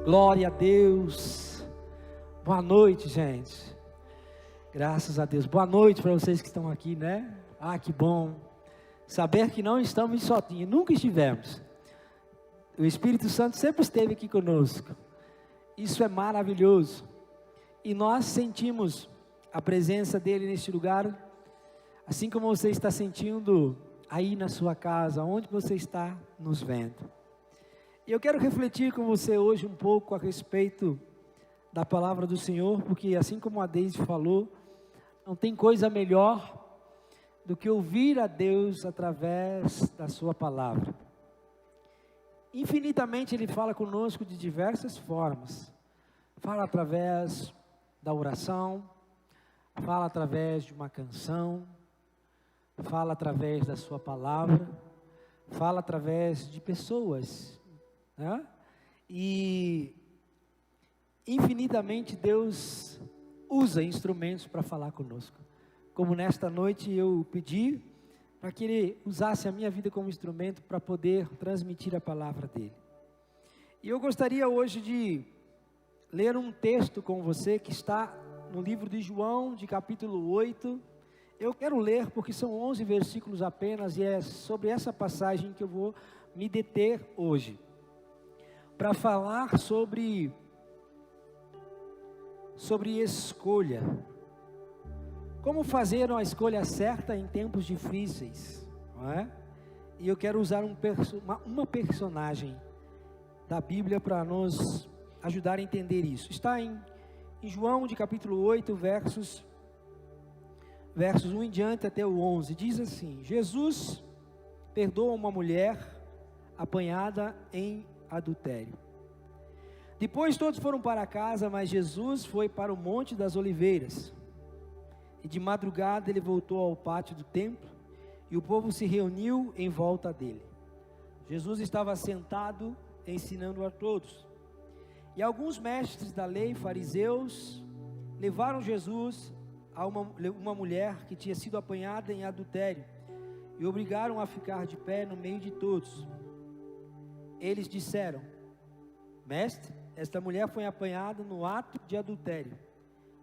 Glória a Deus. Boa noite, gente. Graças a Deus. Boa noite para vocês que estão aqui, né? Ah, que bom. Saber que não estamos sozinhos, nunca estivemos. O Espírito Santo sempre esteve aqui conosco. Isso é maravilhoso. E nós sentimos a presença dele neste lugar, assim como você está sentindo aí na sua casa, onde você está nos vendo. E eu quero refletir com você hoje um pouco a respeito da palavra do Senhor, porque assim como a Deise falou, não tem coisa melhor do que ouvir a Deus através da sua palavra. Infinitamente Ele fala conosco de diversas formas. Fala através da oração, fala através de uma canção, fala através da sua palavra, fala através de pessoas, né? E infinitamente Deus usa instrumentos para falar conosco. Como nesta noite eu pedi para que Ele usasse a minha vida como instrumento para poder transmitir a palavra dEle. E eu gostaria hoje de ler um texto com você que está no livro de João, de capítulo 8. Eu quero ler porque são 11 versículos apenas e é sobre essa passagem que eu vou me deter hoje, para falar sobre escolha. Como fazer uma escolha certa em tempos difíceis, não é? E eu quero usar uma personagem da Bíblia para nos ajudar a entender isso. Está em João de capítulo 8, versos 1 em diante até o 11. Diz assim: Jesus perdoa uma mulher apanhada em adultério. Depois todos foram para casa, mas Jesus foi para o Monte das Oliveiras. E de madrugada ele voltou ao pátio do templo, e o povo se reuniu em volta dele. Jesus estava sentado, ensinando a todos. E alguns mestres da lei, fariseus, levaram Jesus a uma mulher que tinha sido apanhada em adultério, e obrigaram a ficar de pé no meio de todos. Eles disseram: Mestre, esta mulher foi apanhada no ato de adultério.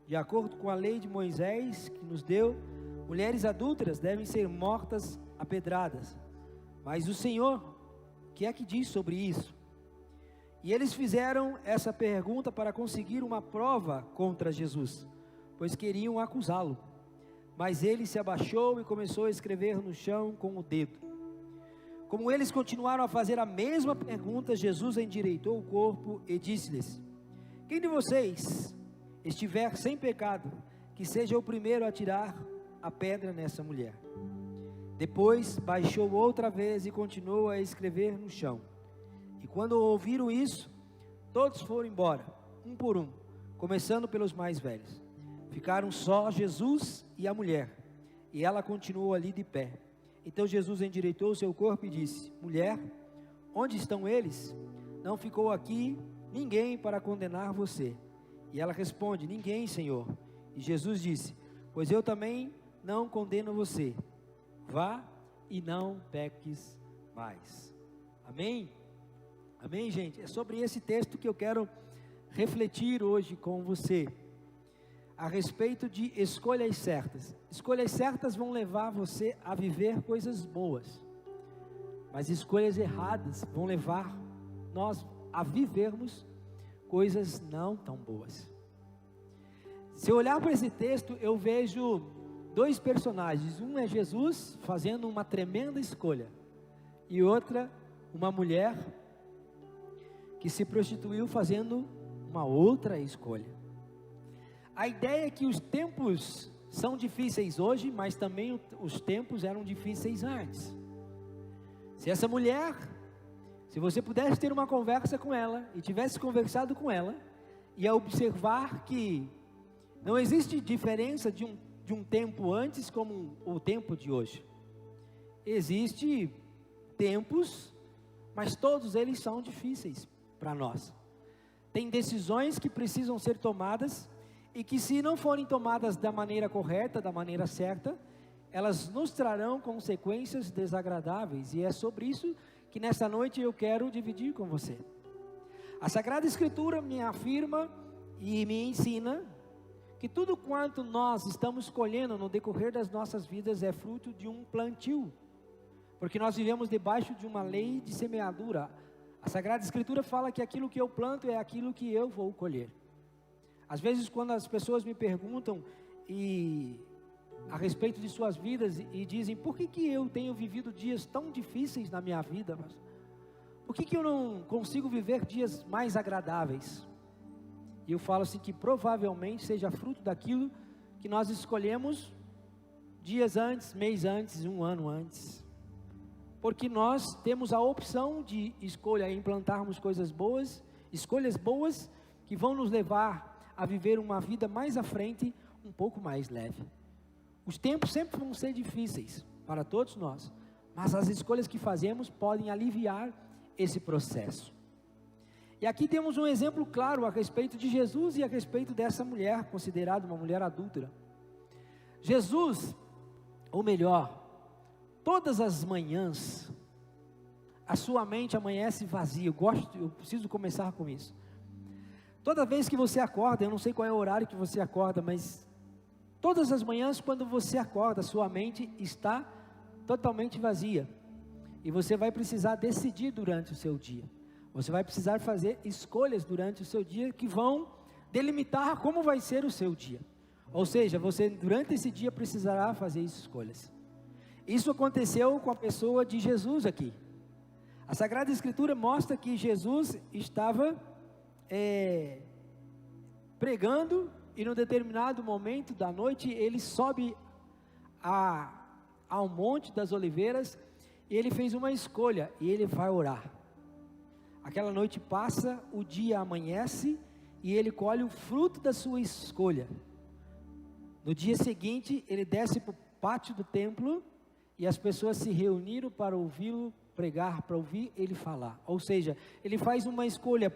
De acordo com a lei de Moisés que nos deu, mulheres adúlteras devem ser mortas a pedradas. Mas o Senhor, o que é que diz sobre isso? E eles fizeram essa pergunta para conseguir uma prova contra Jesus, pois queriam acusá-lo. Mas ele se abaixou e começou a escrever no chão com o dedo. Como eles continuaram a fazer a mesma pergunta, Jesus endireitou o corpo e disse-lhes: Quem de vocês estiver sem pecado, que seja o primeiro a tirar a pedra nessa mulher. Depois baixou outra vez e continuou a escrever no chão. E quando ouviram isso, todos foram embora, um por um, começando pelos mais velhos. Ficaram só Jesus e a mulher, e ela continuou ali de pé. Então Jesus endireitou o seu corpo e disse: Mulher, onde estão eles? Não ficou aqui ninguém para condenar você. E ela responde: Ninguém, Senhor. E Jesus disse: Pois eu também não condeno você. Vá e não peques mais. Amém? Amém, gente? É sobre esse texto que eu quero refletir hoje com você, a respeito de escolhas certas. Escolhas certas vão levar você a viver coisas boas, mas escolhas erradas vão levar nós a vivermos coisas não tão boas. Se eu olhar para esse texto, eu vejo dois personagens. Um é Jesus fazendo uma tremenda escolha, e outra, uma mulher que se prostituiu fazendo uma outra escolha. A ideia é que os tempos são difíceis hoje, mas também os tempos eram difíceis antes. Se essa mulher, se você pudesse ter uma conversa com ela, e tivesse conversado com ela, ia observar que não existe diferença de um tempo antes como o tempo de hoje. Existem tempos, mas todos eles são difíceis para nós. Tem decisões que precisam ser tomadas, e que se não forem tomadas da maneira correta, da maneira certa, elas nos trarão consequências desagradáveis. E é sobre isso que nessa noite eu quero dividir com você. A Sagrada Escritura me afirma e me ensina que tudo quanto nós estamos colhendo no decorrer das nossas vidas é fruto de um plantio, porque nós vivemos debaixo de uma lei de semeadura. A Sagrada Escritura fala que aquilo que eu planto é aquilo que eu vou colher. Às vezes, quando as pessoas me perguntam a respeito de suas vidas e dizem: por que eu tenho vivido dias tão difíceis na minha vida? Por que eu não consigo viver dias mais agradáveis? E eu falo assim, que provavelmente seja fruto daquilo que nós escolhemos dias antes, mês antes, um ano antes. Porque nós temos a opção de escolha em plantarmos coisas boas, escolhas boas que vão nos levar a viver uma vida mais à frente, um pouco mais leve. Os tempos sempre vão ser difíceis para todos nós, mas as escolhas que fazemos podem aliviar esse processo. E aqui temos um exemplo claro a respeito de Jesus e a respeito dessa mulher, considerada uma mulher adúltera. Jesus, ou melhor, todas as manhãs, a sua mente amanhece vazia. Eu preciso começar com isso. Toda vez que você acorda, eu não sei qual é o horário que você acorda, mas todas as manhãs quando você acorda, sua mente está totalmente vazia. E você vai precisar decidir durante o seu dia. Você vai precisar fazer escolhas durante o seu dia que vão delimitar como vai ser o seu dia. Ou seja, você durante esse dia precisará fazer escolhas. Isso aconteceu com a pessoa de Jesus aqui. A Sagrada Escritura mostra que Jesus estava pregando e num determinado momento da noite ele sobe ao Monte das Oliveiras e ele fez uma escolha e ele vai orar. Aquela noite passa, o dia amanhece e ele colhe o fruto da sua escolha. No dia seguinte ele desce para o pátio do templo e as pessoas se reuniram para ouvi-lo pregar, para ouvir ele falar. Ou seja, ele faz uma escolha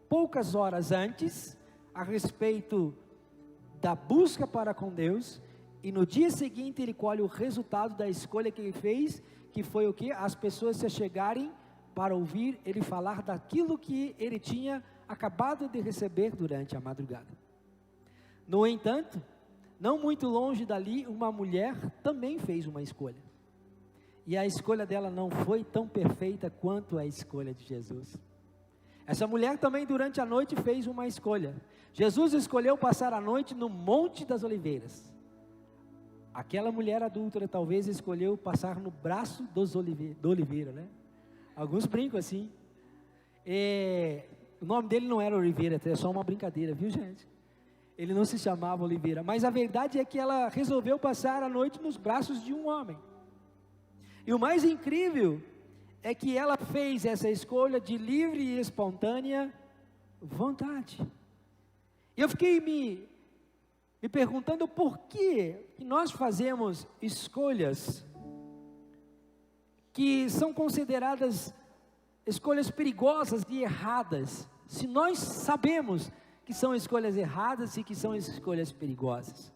poucas horas antes a respeito da busca para com Deus, e no dia seguinte ele colhe o resultado da escolha que ele fez, que foi o que? As pessoas se achegarem para ouvir ele falar daquilo que ele tinha acabado de receber durante a madrugada. No entanto, não muito longe dali, uma mulher também fez uma escolha, e a escolha dela não foi tão perfeita quanto a escolha de Jesus. Essa mulher também durante a noite fez uma escolha. Jesus escolheu passar a noite no Monte das Oliveiras. Aquela mulher adúltera talvez escolheu passar no braço do oliveira, né? Alguns brincam assim. O nome dele não era Oliveira, é só uma brincadeira, viu, gente? Ele não se chamava Oliveira, mas a verdade é que ela resolveu passar a noite nos braços de um homem. E o mais incrível é que ela fez essa escolha de livre e espontânea vontade. E eu fiquei me perguntando por que nós fazemos escolhas que são consideradas escolhas perigosas e erradas, se nós sabemos que são escolhas erradas e que são escolhas perigosas.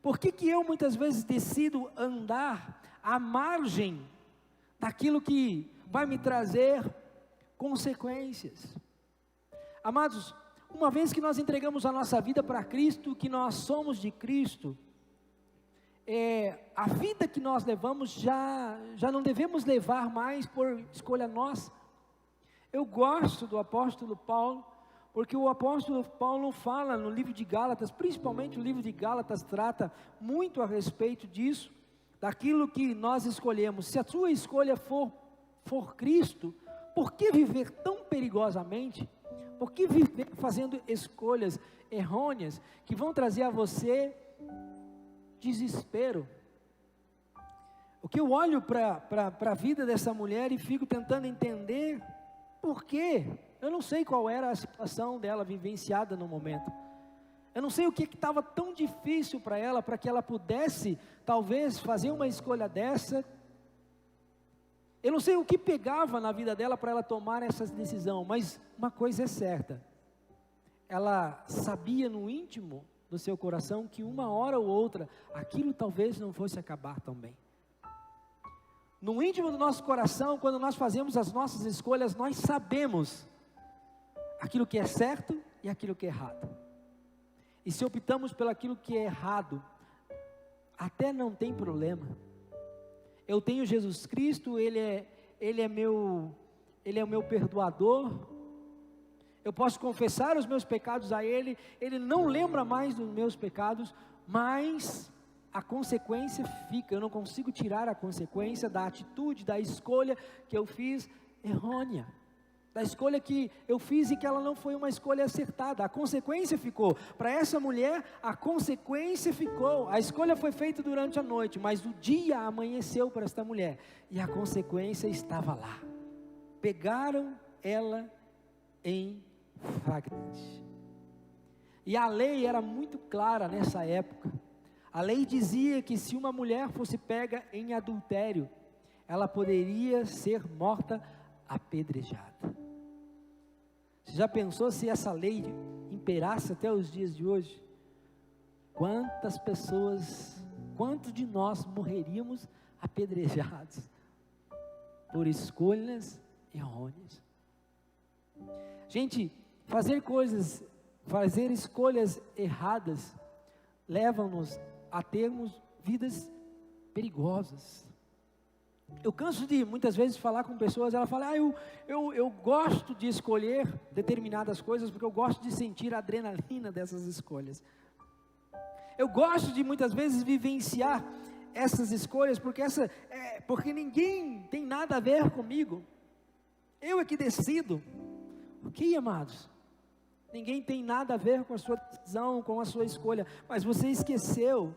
Por que eu muitas vezes decido andar à margem daquilo que vai me trazer consequências? Amados, uma vez que nós entregamos a nossa vida para Cristo, que nós somos de Cristo, a vida que nós levamos já não devemos levar mais por escolha nossa. Eu gosto do apóstolo Paulo, porque o apóstolo Paulo fala no livro de Gálatas, principalmente o livro de Gálatas trata muito a respeito disso, daquilo que nós escolhemos. Se a sua escolha for Cristo, por que viver tão perigosamente? Por que viver fazendo escolhas errôneas que vão trazer a você desespero? O que eu olho para a vida dessa mulher e fico tentando entender por quê. Eu não sei qual era a situação dela vivenciada no momento. Eu não sei o que estava tão difícil para ela, para que ela pudesse, talvez, fazer uma escolha dessa. Eu não sei o que pegava na vida dela para ela tomar essa decisão, mas uma coisa é certa. Ela sabia no íntimo do seu coração que uma hora ou outra, aquilo talvez não fosse acabar tão bem. No íntimo do nosso coração, quando nós fazemos as nossas escolhas, nós sabemos aquilo que é certo e aquilo que é errado. E se optamos pelo aquilo que é errado, até não tem problema. Eu tenho Jesus Cristo, Ele é o meu perdoador. Eu posso confessar os meus pecados a Ele, Ele não lembra mais dos meus pecados, mas a consequência fica. Eu não consigo tirar a consequência da atitude, da escolha que eu fiz errônea, da escolha que eu fiz e que ela não foi uma escolha acertada. A consequência ficou. Para essa mulher, a consequência ficou. A escolha foi feita durante a noite, mas o dia amanheceu para esta mulher, e a consequência estava lá. Pegaram ela em flagrante. E a lei era muito clara nessa época. A lei dizia que se uma mulher fosse pega em adultério, ela poderia ser morta apedrejada. Você já pensou se essa lei imperasse até os dias de hoje? Quantas pessoas, quantos de nós morreríamos apedrejados por escolhas errôneas? Gente, fazer escolhas erradas levam-nos a termos vidas perigosas. Eu canso de muitas vezes falar com pessoas, ela fala, eu gosto de escolher determinadas coisas porque eu gosto de sentir a adrenalina dessas escolhas. Eu gosto de muitas vezes vivenciar essas escolhas porque ninguém tem nada a ver comigo. Eu é que decido. Ok, amados? Ninguém tem nada a ver com a sua decisão, com a sua escolha, mas você esqueceu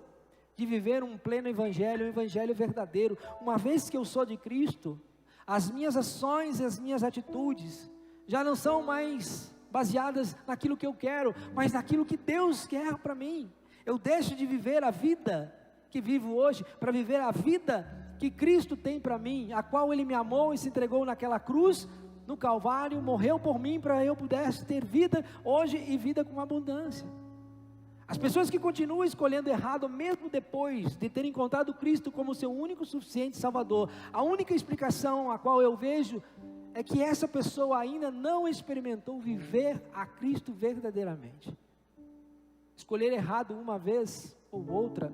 de viver um pleno evangelho, um evangelho verdadeiro. Uma vez que eu sou de Cristo, as minhas ações e as minhas atitudes já não são mais baseadas naquilo que eu quero, mas naquilo que Deus quer para mim. Eu deixo de viver a vida que vivo hoje para viver a vida que Cristo tem para mim, a qual Ele me amou e se entregou naquela cruz, no Calvário, morreu por mim para eu pudesse ter vida hoje e vida com abundância. As pessoas que continuam escolhendo errado, mesmo depois de terem encontrado Cristo como seu único suficiente Salvador, a única explicação a qual eu vejo é que essa pessoa ainda não experimentou viver a Cristo verdadeiramente. Escolher errado uma vez ou outra,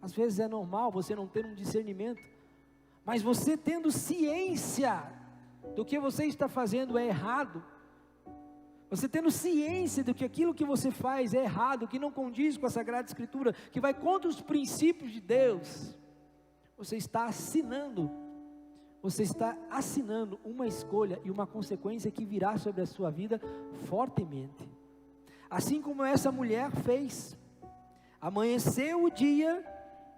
às vezes é normal você não ter um discernimento, mas você tendo ciência do que você está fazendo é errado, você tendo ciência de que aquilo que você faz é errado, que não condiz com a Sagrada Escritura, que vai contra os princípios de Deus, você está assinando uma escolha e uma consequência que virá sobre a sua vida fortemente. Assim como essa mulher fez, amanheceu o dia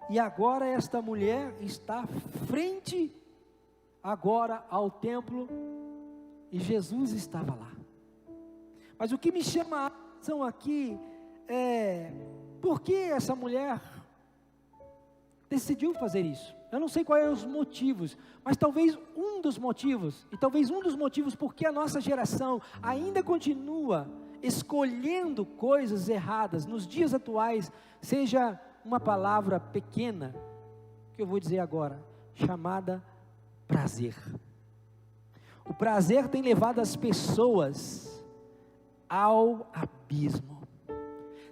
e agora esta mulher está frente agora ao templo e Jesus estava lá. Mas o que me chama a atenção aqui é por que essa mulher decidiu fazer isso. Eu não sei quais são os motivos, mas talvez um dos motivos por que a nossa geração ainda continua escolhendo coisas erradas nos dias atuais, seja uma palavra pequena, que eu vou dizer agora, chamada prazer. O prazer tem levado as pessoas ao abismo.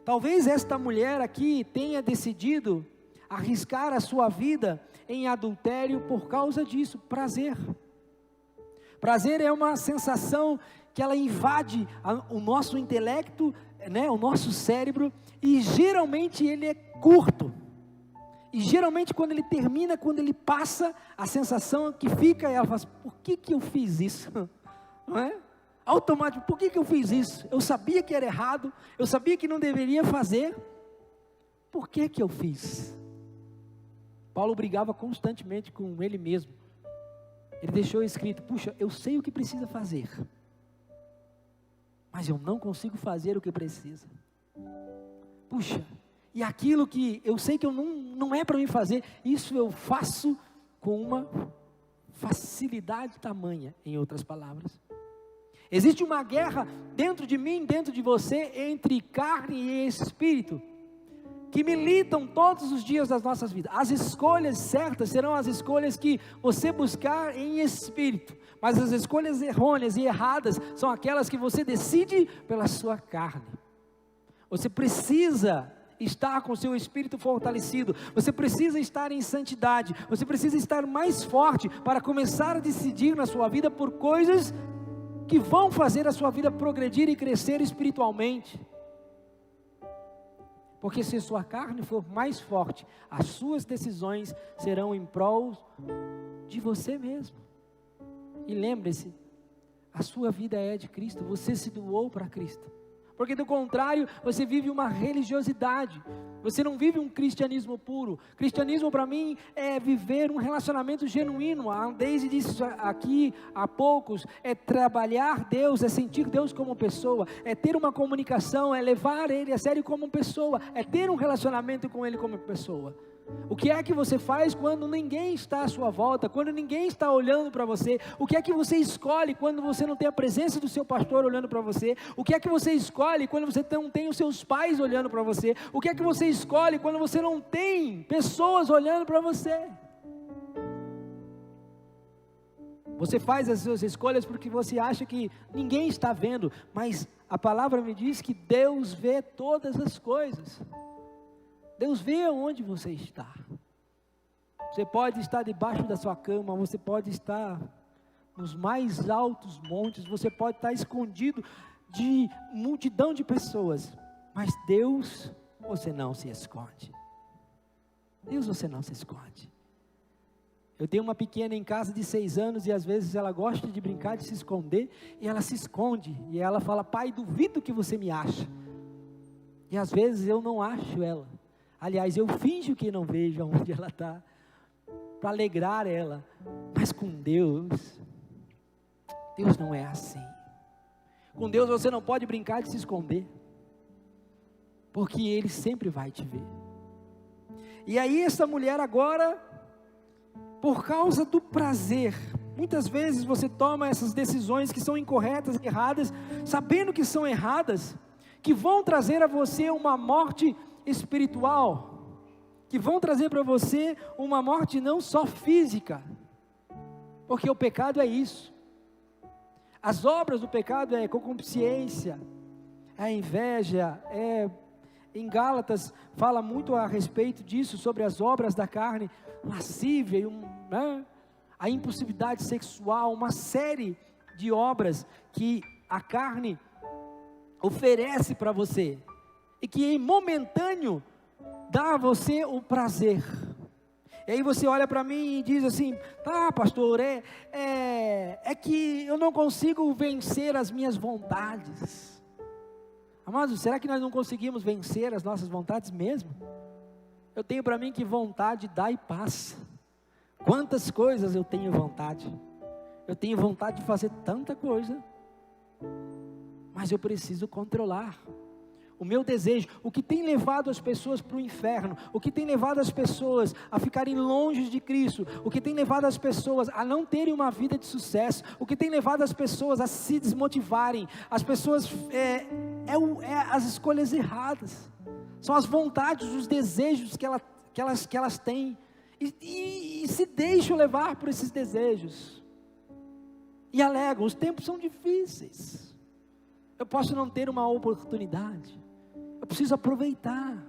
Talvez esta mulher aqui tenha decidido arriscar a sua vida em adultério por causa disso, prazer. Prazer é uma sensação que ela invade o nosso intelecto, o nosso cérebro, e geralmente ele é curto. E geralmente quando ele termina, quando ele passa, a sensação que fica, ela fala, por que eu fiz isso? Não é? Automático, por que eu fiz isso? Eu sabia que era errado, eu sabia que não deveria fazer, por que eu fiz? Paulo brigava constantemente com ele mesmo. Ele deixou escrito, puxa, eu sei o que precisa fazer, mas eu não consigo fazer o que precisa. Puxa, e aquilo que eu sei que eu não é para mim fazer, isso eu faço com uma facilidade tamanha, em outras palavras. Existe uma guerra dentro de mim, dentro de você, entre carne e espírito, que militam todos os dias das nossas vidas. As escolhas certas serão as escolhas que você buscar em espírito, mas as escolhas errôneas e erradas são aquelas que você decide pela sua carne. Você precisa estar com o seu espírito fortalecido, você precisa estar em santidade, você precisa estar mais forte para começar a decidir na sua vida por coisas que vão fazer a sua vida progredir e crescer espiritualmente. Porque se a sua carne for mais forte, as suas decisões serão em prol de você mesmo. E lembre-se, a sua vida é de Cristo, você se doou para Cristo. Porque do contrário, você vive uma religiosidade, você não vive um cristianismo puro. Cristianismo para mim é viver um relacionamando genuíno. A Deise disse aqui há poucos, é trabalhar Deus, é sentir Deus como pessoa, é ter uma comunicação, é levar Ele a sério como pessoa, é ter um relacionamento com Ele como pessoa. O que é que você faz quando ninguém está à sua volta, quando ninguém está olhando para você? O que é que você escolhe quando você não tem a presença do seu pastor olhando para você? O que é que você escolhe quando você não tem os seus pais olhando para você? O que é que você escolhe quando você não tem pessoas olhando para você? Você faz as suas escolhas porque você acha que ninguém está vendo, mas a palavra me diz que Deus vê todas as coisas. Deus vê onde você está. Você pode estar debaixo da sua cama, você pode estar nos mais altos montes, você pode estar escondido de multidão de pessoas, mas Deus, você não se esconde. Deus, você não se esconde. Eu tenho uma pequena em casa de 6 anos e às vezes ela gosta de brincar, de se esconder, e ela se esconde, e ela fala: pai, duvido que você me acha. E às vezes eu não acho ela. Aliás, eu finjo que não vejo onde ela está, para alegrar ela. Mas com Deus, Deus não é assim. Com Deus você não pode brincar de se esconder, porque Ele sempre vai te ver. E aí essa mulher agora, por causa do prazer, muitas vezes você toma essas decisões que são incorretas, erradas, sabendo que são erradas, que vão trazer a você uma morte espiritual, que vão trazer para você uma morte não só física, porque o pecado é isso. As obras do pecado é concupiscência, é inveja, em Gálatas fala muito a respeito disso, sobre as obras da carne, lascívia, a impulsividade sexual, uma série de obras que a carne oferece para você, e que em momentâneo dá a você o prazer. E aí você olha para mim e diz assim: tá, pastor, é que eu não consigo vencer as minhas vontades. Amados, será que nós não conseguimos vencer as nossas vontades mesmo? Eu tenho para mim que vontade dá e passa. Quantas coisas eu tenho vontade. Eu tenho vontade de fazer tanta coisa, mas eu preciso controlar o meu desejo. O que tem levado as pessoas para o inferno, o que tem levado as pessoas a ficarem longe de Cristo, o que tem levado as pessoas a não terem uma vida de sucesso, o que tem levado as pessoas a se desmotivarem, as pessoas, as escolhas erradas, são as vontades, os desejos que elas têm, e se deixam levar por esses desejos, e alegam: os tempos são difíceis, eu posso não ter uma oportunidade, eu preciso aproveitar,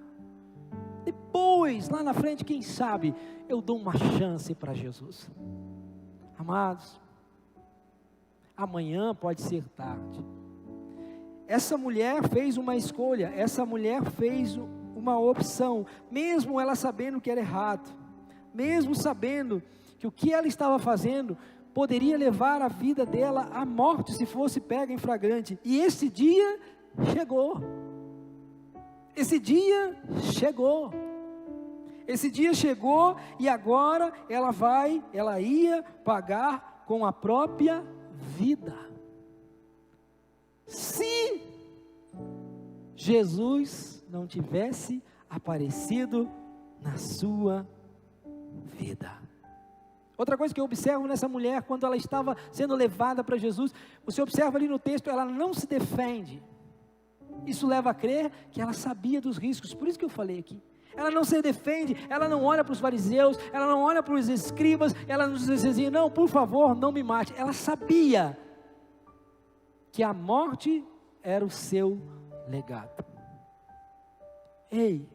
depois, lá na frente, quem sabe, eu dou uma chance para Jesus. Amados, amanhã pode ser tarde. Essa mulher fez uma escolha, essa mulher fez uma opção, mesmo ela sabendo que era errado, mesmo sabendo que o que ela estava fazendo poderia levar a vida dela à morte, se fosse pega em flagrante. E esse dia chegou. Esse dia chegou. Esse dia chegou, e agora ela ia pagar com a própria vida. Se Jesus não tivesse aparecido na sua vida. Outra coisa que eu observo nessa mulher, quando ela estava sendo levada para Jesus, você observa ali no texto, ela não se defende. Isso leva a crer que ela sabia dos riscos. Por isso que eu falei aqui, Ela não se defende, ela não olha para os fariseus, ela não olha para os escribas, ela não diz assim, não, por favor, não me mate. Ela sabia que a morte era o seu legado. Ei,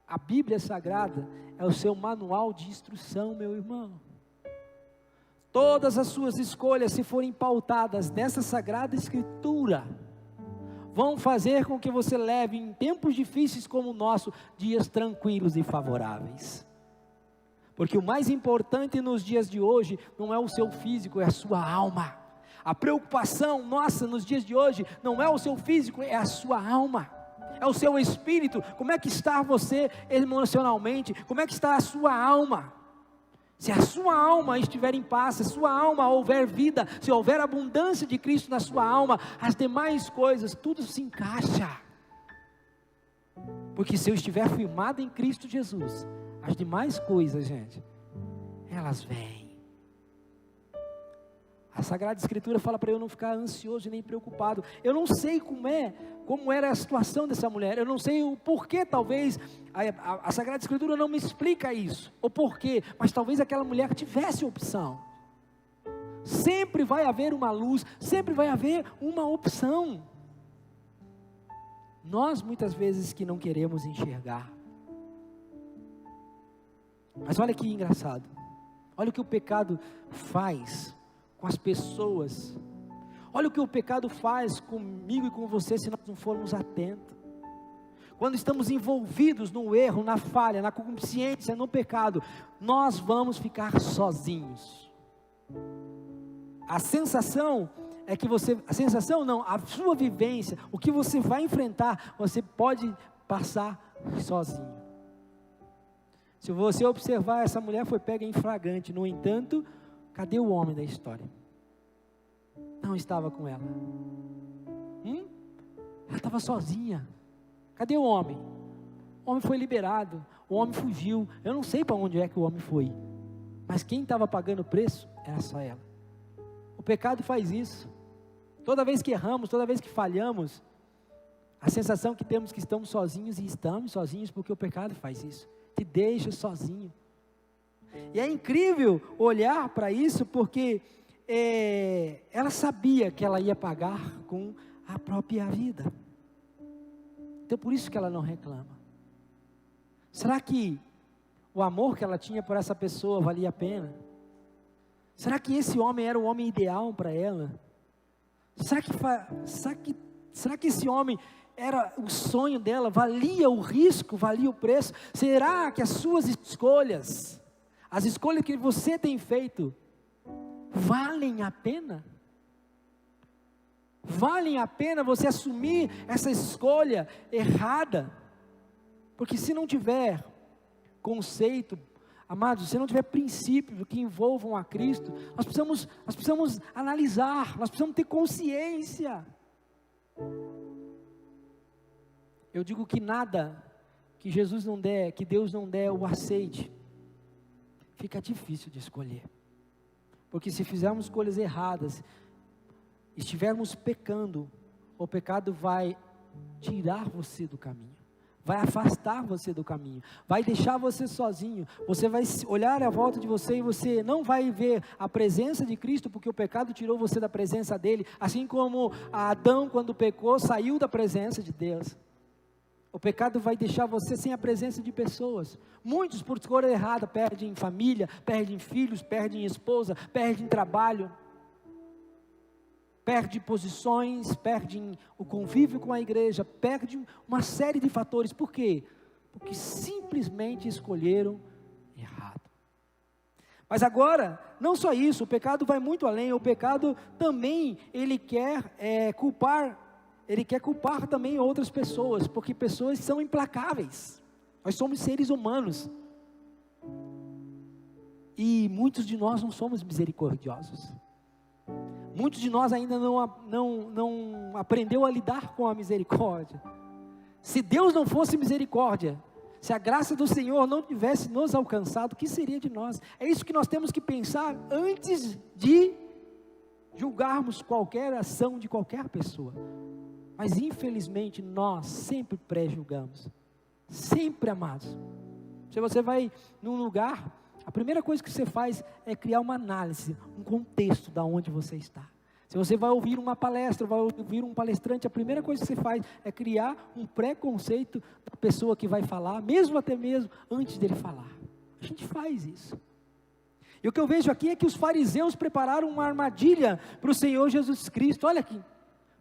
a Bíblia Sagrada é o seu manual de instrução, meu irmão. Todas as suas escolhas, se forem pautadas nessa Sagrada Escritura, vão fazer com que você leve em tempos difíceis como o nosso, dias tranquilos e favoráveis. Porque o mais importante nos dias de hoje não é o seu físico, é a sua alma. A preocupação nossa nos dias de hoje não é o seu físico, é a sua alma. É o seu espírito. Como é que está você emocionalmente? Como é que está a sua alma? Se a sua alma estiver em paz, se a sua alma houver vida, se houver abundância de Cristo na sua alma, as demais coisas, tudo se encaixa. Porque se eu estiver firmado em Cristo Jesus, as demais coisas, gente, elas vêm. A Sagrada Escritura fala para eu não ficar ansioso e nem preocupado. Eu não sei como era a situação dessa mulher. Eu não sei o porquê, talvez, a Sagrada Escritura não me explica isso. O porquê, mas talvez aquela mulher tivesse opção. Sempre vai haver uma luz, sempre vai haver uma opção. Nós muitas vezes que não queremos enxergar. Mas olha que engraçado. Olha o que o pecado faz com as pessoas. Olha o que o pecado faz comigo e com você se nós não formos atentos. Quando estamos envolvidos no erro, na falha, na consciência, no pecado, nós vamos ficar sozinhos. A sensação é que a sua vivência, o que você vai enfrentar, você pode passar sozinho. Se você observar, essa mulher foi pega em flagrante, no entanto, cadê o homem da história? Não estava com ela. Ela estava sozinha. Cadê o homem? O homem foi liberado. O homem fugiu. Eu não sei para onde é que o homem foi. Mas quem estava pagando o preço era só ela. O pecado faz isso. Toda vez que erramos, toda vez que falhamos, a sensação que temos que estamos sozinhos, e estamos sozinhos porque o pecado faz isso. Te deixa sozinho. E é incrível olhar para isso, porque ela sabia que ela ia pagar com a própria vida. Então por isso que ela não reclama. Será que o amor que ela tinha por essa pessoa valia a pena? Será que esse homem era o homem ideal para ela? Será que esse homem era o sonho dela? Valia o risco? Valia o preço? Será que as suas escolhas, as escolhas que você tem feito, valem a pena? Valem a pena você assumir essa escolha errada? Porque se não tiver conceito, amados, se não tiver princípios que envolvam a Cristo, nós precisamos analisar, nós precisamos ter consciência. Eu digo que nada que Jesus não der, que Deus não der o aceite, fica difícil de escolher. Porque se fizermos escolhas erradas, estivermos pecando, o pecado vai tirar você do caminho, vai afastar você do caminho, vai deixar você sozinho. Você vai olhar à volta de você e você não vai ver a presença de Cristo, porque o pecado tirou você da presença dele, assim como Adão, quando pecou, saiu da presença de Deus. O pecado vai deixar você sem a presença de pessoas. Muitos, por escolha errada, perdem família, perdem filhos, perdem esposa, perdem trabalho, perdem posições, perdem o convívio com a igreja, perdem uma série de fatores. Por quê? Porque simplesmente escolheram errado. Mas agora, não só isso, o pecado vai muito além. O pecado também, ele quer culpar também outras pessoas, porque pessoas são implacáveis. Nós somos seres humanos. E muitos de nós não somos misericordiosos. Muitos de nós ainda não aprendeu a lidar com a misericórdia. Se Deus não fosse misericórdia, se a graça do Senhor não tivesse nos alcançado, o que seria de nós? É isso que nós temos que pensar antes de julgarmos qualquer ação de qualquer pessoa. Mas infelizmente nós sempre pré-julgamos, sempre, amados. Se você vai num lugar, a primeira coisa que você faz é criar uma análise, um contexto da onde você está. Se você vai ouvir uma palestra, vai ouvir um palestrante, a primeira coisa que você faz é criar um preconceito da pessoa que vai falar, mesmo até mesmo antes dele falar. A gente faz isso. E o que eu vejo aqui é que os fariseus prepararam uma armadilha para o Senhor Jesus Cristo. Olha aqui,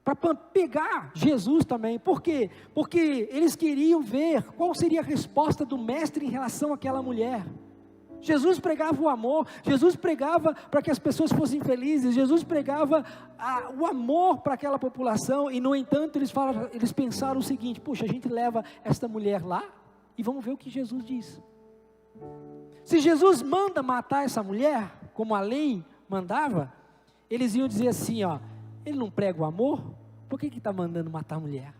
para pegar Jesus também. Por quê? Porque eles queriam ver qual seria a resposta do mestre em relação àquela mulher. Jesus pregava o amor, Jesus pregava para que as pessoas fossem felizes, Jesus pregava o amor para aquela população, e no entanto eles pensaram o seguinte: puxa, a gente leva esta mulher lá e vamos ver o que Jesus diz. Se Jesus manda matar essa mulher, como a lei mandava, eles iam dizer assim, ó, ele não prega o amor, por que está mandando matar a mulher?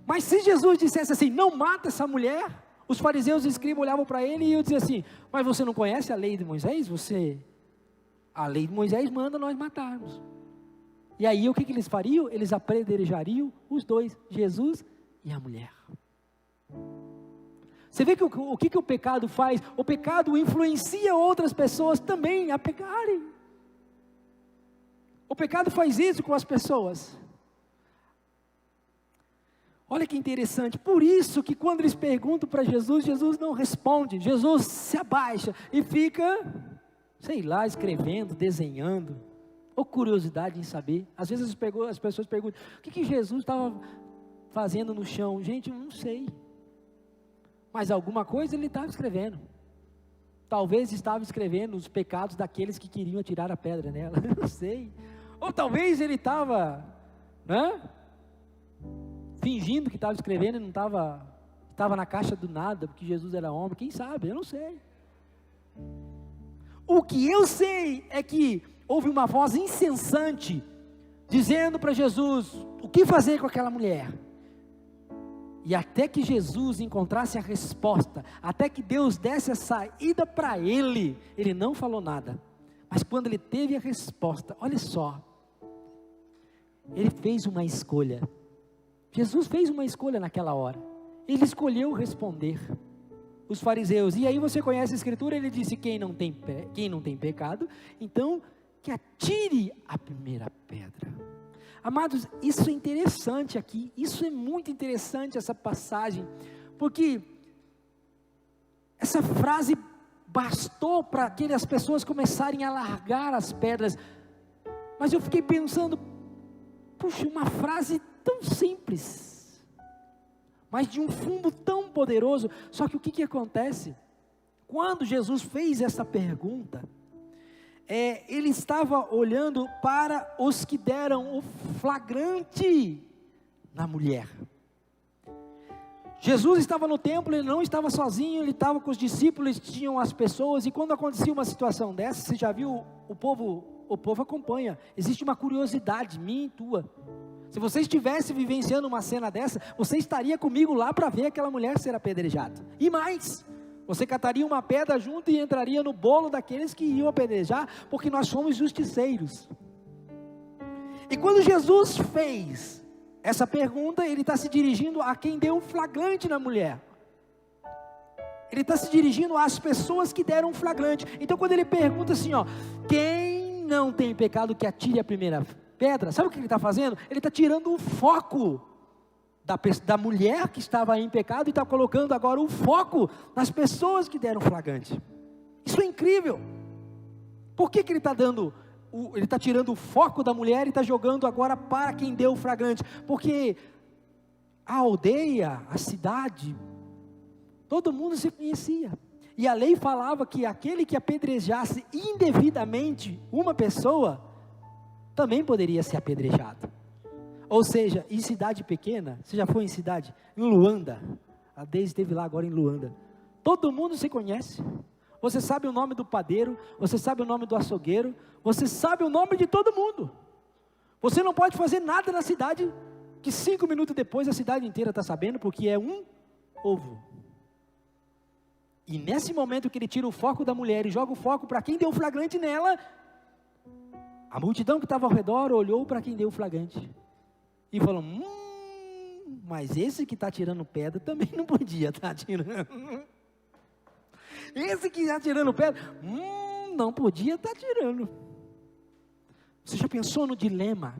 Mas se Jesus dissesse assim, não mata essa mulher, os fariseus e os escribas olhavam para ele e iam dizer assim, mas você não conhece a lei de Moisés? A lei de Moisés manda nós matarmos. E aí o que eles fariam? Eles apedrejariam os dois, Jesus e a mulher. Você vê que o que o pecado faz? O pecado influencia outras pessoas também a pecarem. O pecado faz isso com as pessoas. Olha que interessante, por isso que quando eles perguntam para Jesus, Jesus não responde, Jesus se abaixa e fica, sei lá, escrevendo, desenhando, ou curiosidade em saber. Às vezes as pessoas perguntam, o que Jesus estava fazendo no chão? Gente, eu não sei, mas alguma coisa ele estava escrevendo. Talvez estava escrevendo os pecados daqueles que queriam atirar a pedra nela, eu não sei. Ou talvez ele estava, fingindo que estava escrevendo e não estava na caixa do nada, porque Jesus era homem, quem sabe, eu não sei. O que eu sei é que houve uma voz incessante, dizendo para Jesus, o que fazer com aquela mulher? E até que Jesus encontrasse a resposta, até que Deus desse a saída para ele, ele não falou nada. Mas quando ele teve a resposta, olha só, ele fez uma escolha. Jesus fez uma escolha naquela hora, ele escolheu responder. Os fariseus, e aí você conhece a escritura, ele disse, quem não tem pecado, então que atire a primeira pedra. Amados, isso é interessante aqui, isso é muito interessante essa passagem, porque essa frase bastou para aquelas pessoas começarem a largar as pedras, mas eu fiquei pensando, puxa, uma frase tão simples, mas de um fundo tão poderoso. Só que o que acontece? Quando Jesus fez essa pergunta, ele estava olhando para os que deram o flagrante na mulher. Jesus estava no templo, ele não estava sozinho, ele estava com os discípulos, tinham as pessoas, e quando acontecia uma situação dessa, você já viu, o povo acompanha, existe uma curiosidade minha e tua. Se você estivesse vivenciando uma cena dessa, você estaria comigo lá para ver aquela mulher ser apedrejada. E mais, você cataria uma pedra junto e entraria no bolo daqueles que iam apedrejar, porque nós somos justiceiros. E quando Jesus fez essa pergunta, ele está se dirigindo a quem deu um flagrante na mulher. Ele está se dirigindo às pessoas que deram um flagrante. Então quando ele pergunta assim, quem não tem pecado que atire a primeira pedra, sabe o que ele está fazendo? Ele está tirando o foco da mulher que estava em pecado e está colocando agora o foco nas pessoas que deram flagrante. Isso é incrível. Por que ele está ele está tirando o foco da mulher e está jogando agora para quem deu o flagrante? Porque a aldeia, a cidade, todo mundo se conhecia. E a lei falava que aquele que apedrejasse indevidamente uma pessoa, também poderia ser apedrejado. Ou seja, em cidade pequena, você já foi em cidade? Em Luanda, a Deise esteve lá agora em Luanda, todo mundo se conhece, você sabe o nome do padeiro, você sabe o nome do açougueiro, você sabe o nome de todo mundo, você não pode fazer nada na cidade, que 5 minutos depois a cidade inteira está sabendo, porque é um ovo. E nesse momento que ele tira o foco da mulher e joga o foco para quem deu o flagrante nela, a multidão que estava ao redor olhou para quem deu o flagrante e falou, Mas esse que está tirando pedra também não podia estar tirando. Esse que está tirando pedra, não podia estar tirando. Você já pensou no dilema?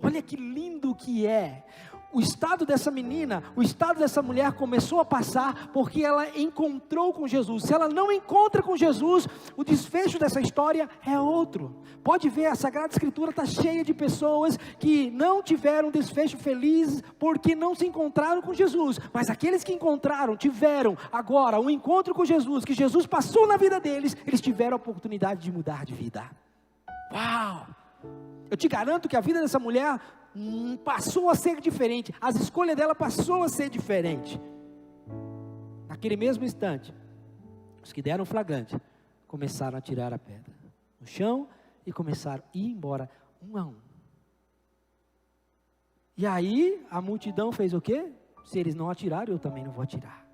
Olha que lindo que é. O estado dessa menina, o estado dessa mulher começou a passar porque ela encontrou com Jesus. Se ela não encontra com Jesus, o desfecho dessa história é outro. Pode ver, a Sagrada Escritura está cheia de pessoas que não tiveram desfecho feliz porque não se encontraram com Jesus. Mas aqueles que encontraram, tiveram agora um encontro com Jesus, que Jesus passou na vida deles, eles tiveram a oportunidade de mudar de vida. Uau! Eu te garanto que a vida dessa mulher passou a ser diferente, as escolhas dela passou a ser diferente. Naquele mesmo instante, os que deram flagrante, começaram a tirar a pedra no chão, e começaram a ir embora, um a um. E aí, a multidão fez o quê? Se eles não atiraram, eu também não vou atirar.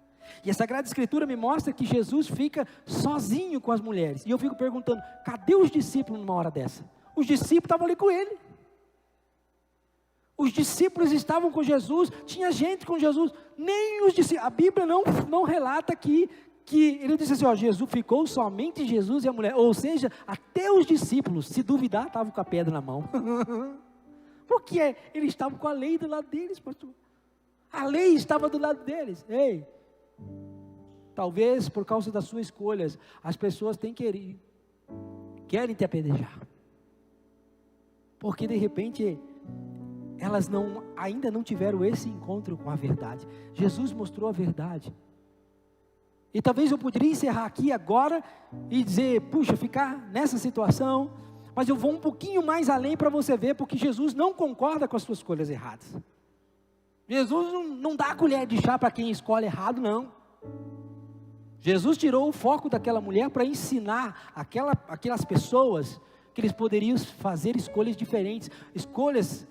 E a Sagrada Escritura me mostra que Jesus fica sozinho com as mulheres, e eu fico perguntando, cadê os discípulos numa hora dessa? Os discípulos estavam ali com ele. Os discípulos estavam com Jesus, tinha gente com Jesus, nem os discípulos, a Bíblia não relata que ele disse assim, Jesus ficou somente Jesus e a mulher, ou seja, até os discípulos, se duvidar, estavam com a pedra na mão, porque eles estavam com a lei do lado deles, pastor, a lei estava do lado deles. Ei, talvez por causa das suas escolhas, as pessoas querem te apedrejar, porque de repente elas ainda não tiveram esse encontro com a verdade. Jesus mostrou a verdade. E talvez eu poderia encerrar aqui agora e dizer, puxa, ficar nessa situação, mas eu vou um pouquinho mais além para você ver, porque Jesus não concorda com as suas escolhas erradas. Jesus não dá colher de chá para quem escolhe errado, não. Jesus tirou o foco daquela mulher para ensinar aquelas pessoas que eles poderiam fazer escolhas diferentes, escolhas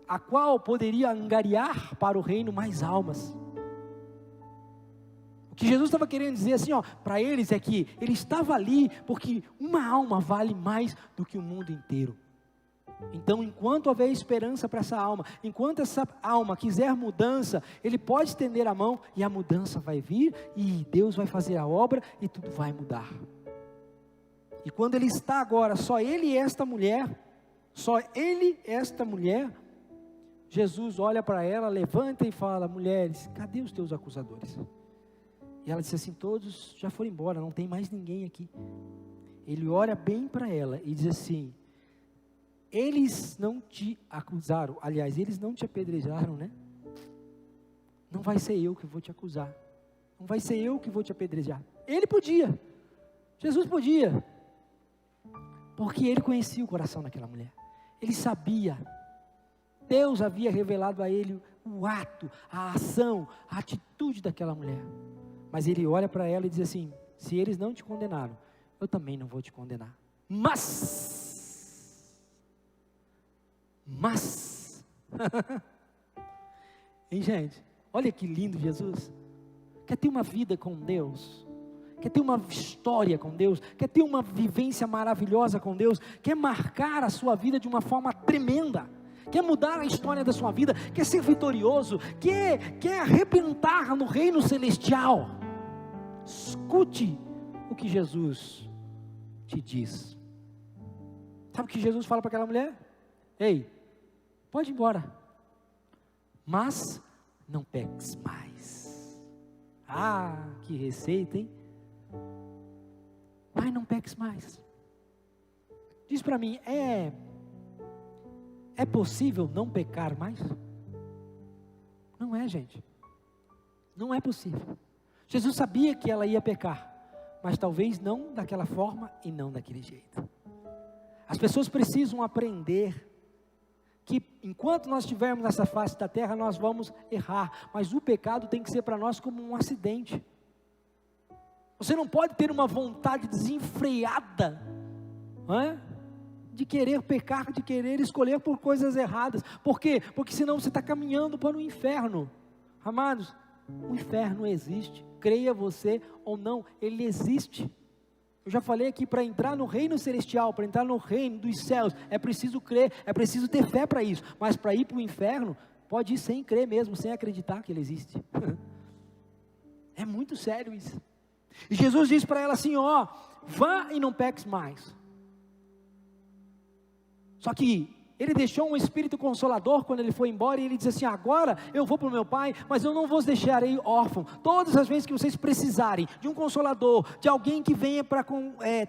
a qual poderia angariar para o reino mais almas. O que Jesus estava querendo dizer assim, para eles é que ele estava ali porque uma alma vale mais do que o mundo inteiro. Então, enquanto houver esperança para essa alma, enquanto essa alma quiser mudança, ele pode estender a mão e a mudança vai vir e Deus vai fazer a obra e tudo vai mudar. E quando ele está agora, só ele e esta mulher, Jesus olha para ela, levanta e fala, mulheres, cadê os teus acusadores? E ela disse assim, todos já foram embora, não tem mais ninguém aqui. Ele olha bem para ela e diz assim, eles não te acusaram, aliás, eles não te apedrejaram, né? Não vai ser eu que vou te acusar, não vai ser eu que vou te apedrejar. Ele podia, Jesus podia, porque ele conhecia o coração daquela mulher, ele sabia, Deus havia revelado a ele o ato, a ação, a atitude daquela mulher. Mas ele olha para ela e diz assim, se eles não te condenaram, eu também não vou te condenar. Mas, hein, gente, olha que lindo Jesus, quer ter uma vida com Deus, quer ter uma história com Deus, quer ter uma vivência maravilhosa com Deus, quer marcar a sua vida de uma forma tremenda, quer mudar a história da sua vida, quer ser vitorioso, quer arrebentar no reino celestial, escute o que Jesus te diz. Sabe o que Jesus fala para aquela mulher? Ei, pode ir embora, mas não peques mais. Ah, que receita, hein? Mas não peques mais. Diz para mim, é possível não pecar mais? Não é, gente. Não é possível. Jesus sabia que ela ia pecar, mas talvez não daquela forma e não daquele jeito. As pessoas precisam aprender que enquanto nós estivermos nessa face da terra, nós vamos errar, mas o pecado tem que ser para nós como um acidente. Você não pode ter uma vontade desenfreada, não é? De querer pecar, de querer escolher por coisas erradas. Por quê? Porque senão você está caminhando para o inferno. Amados, o inferno existe, creia você ou não, ele existe. Eu já falei aqui, para entrar no reino celestial, para entrar no reino dos céus, é preciso crer, é preciso ter fé para isso. Mas para ir para o inferno, pode ir sem crer mesmo, sem acreditar que Ele existe. É muito sério isso. E Jesus diz para ela assim, ó, vá e não peques mais. Só que Ele deixou um Espírito Consolador quando Ele foi embora, e Ele diz assim, agora eu vou para o meu Pai, mas eu não vos deixarei órfão. Todas as vezes que vocês precisarem de um Consolador, de alguém que venha para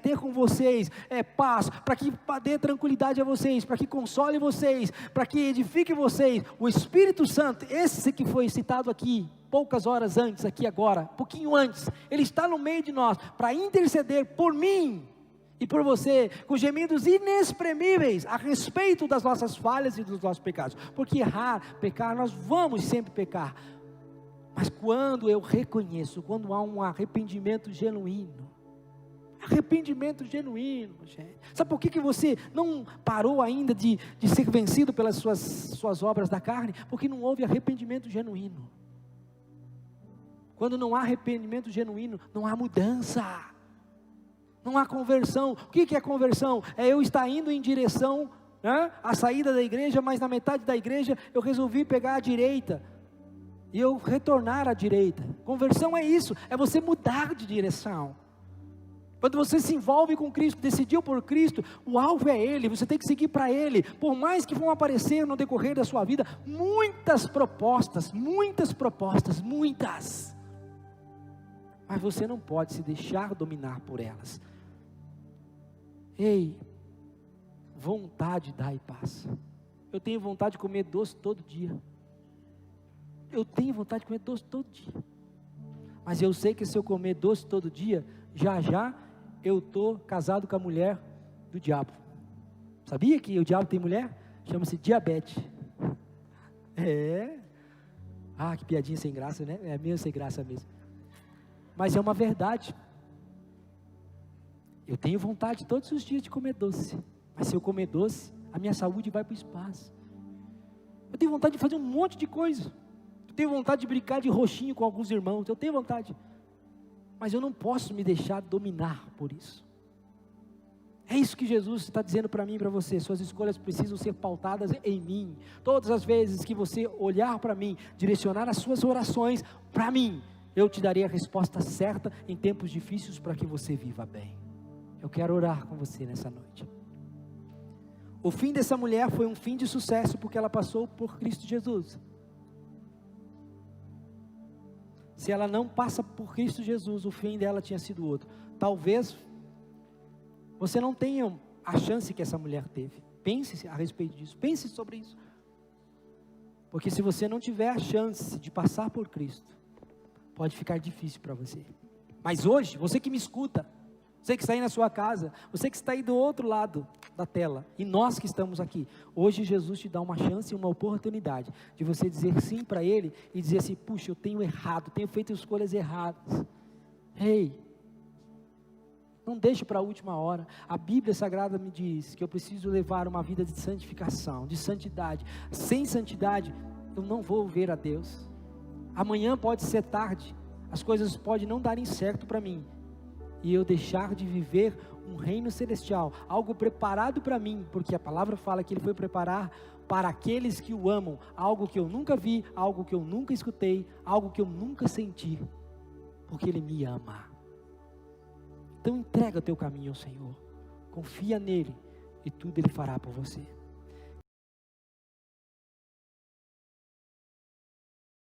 ter com vocês paz, para que dê tranquilidade a vocês, para que console vocês, para que edifique vocês, o Espírito Santo, esse que foi citado aqui, poucas horas antes, aqui agora, pouquinho antes, Ele está no meio de nós, para interceder por mim, e por você, com gemidos inexprimíveis, a respeito das nossas falhas e dos nossos pecados, porque pecar, nós vamos sempre pecar, mas quando eu reconheço, quando há um arrependimento genuíno, gente. Sabe por que você não parou ainda de ser vencido pelas suas obras da carne? Porque não houve arrependimento genuíno. Quando não há arrependimento genuíno, não há mudança, não há conversão. O que é conversão? É eu estar indo em direção à saída da igreja, mas na metade da igreja eu resolvi pegar a direita, e eu retornar à direita. Conversão é isso, é você mudar de direção. Quando você se envolve com Cristo, decidiu por Cristo, o alvo é Ele, você tem que seguir para Ele, por mais que vão aparecer no decorrer da sua vida, muitas propostas, mas você não pode se deixar dominar por elas. Ei, vontade dá e passa. Eu tenho vontade de comer doce todo dia, mas eu sei que se eu comer doce todo dia, já eu estou casado com a mulher do diabo. Sabia que o diabo tem mulher? Chama-se diabetes. Que piadinha sem graça, né? É meio sem graça mesmo. Mas é uma verdade. Eu tenho vontade todos os dias de comer doce, mas se eu comer doce, a minha saúde vai para o espaço. Eu tenho vontade de fazer um monte de coisa. Eu tenho vontade de brincar de roxinho com alguns irmãos. Eu tenho vontade, mas eu não posso me deixar dominar por isso. É isso que Jesus está dizendo para mim e para você. Suas escolhas precisam ser pautadas em mim. Todas as vezes que você olhar para mim, direcionar as suas orações para mim, eu te darei a resposta certa em tempos difíceis para que você viva bem. Eu quero orar com você nessa noite. O fim dessa mulher foi um fim de sucesso, porque ela passou por Cristo Jesus. Se ela não passa por Cristo Jesus, o fim dela tinha sido outro. Talvez você não tenha a chance que essa mulher teve. Pense a respeito disso, pense sobre isso. Porque se você não tiver a chance de passar por Cristo, pode ficar difícil para você. Mas hoje, você que me escuta, você que está aí na sua casa, você que está aí do outro lado da tela, e nós que estamos aqui, hoje Jesus te dá uma chance e uma oportunidade de você dizer sim para Ele e dizer assim, puxa, eu tenho errado, tenho feito escolhas erradas. Ei, não deixe para a última hora. A Bíblia Sagrada me diz que eu preciso levar uma vida de santificação, de santidade. Sem santidade, eu não vou ver a Deus. Amanhã pode ser tarde, as coisas podem não darem certo para mim, e eu deixar de viver um reino celestial, algo preparado para mim, porque a palavra fala que Ele foi preparar para aqueles que o amam, algo que eu nunca vi, algo que eu nunca escutei, algo que eu nunca senti, porque Ele me ama. Então entrega o teu caminho ao Senhor, confia nele, e tudo Ele fará por você.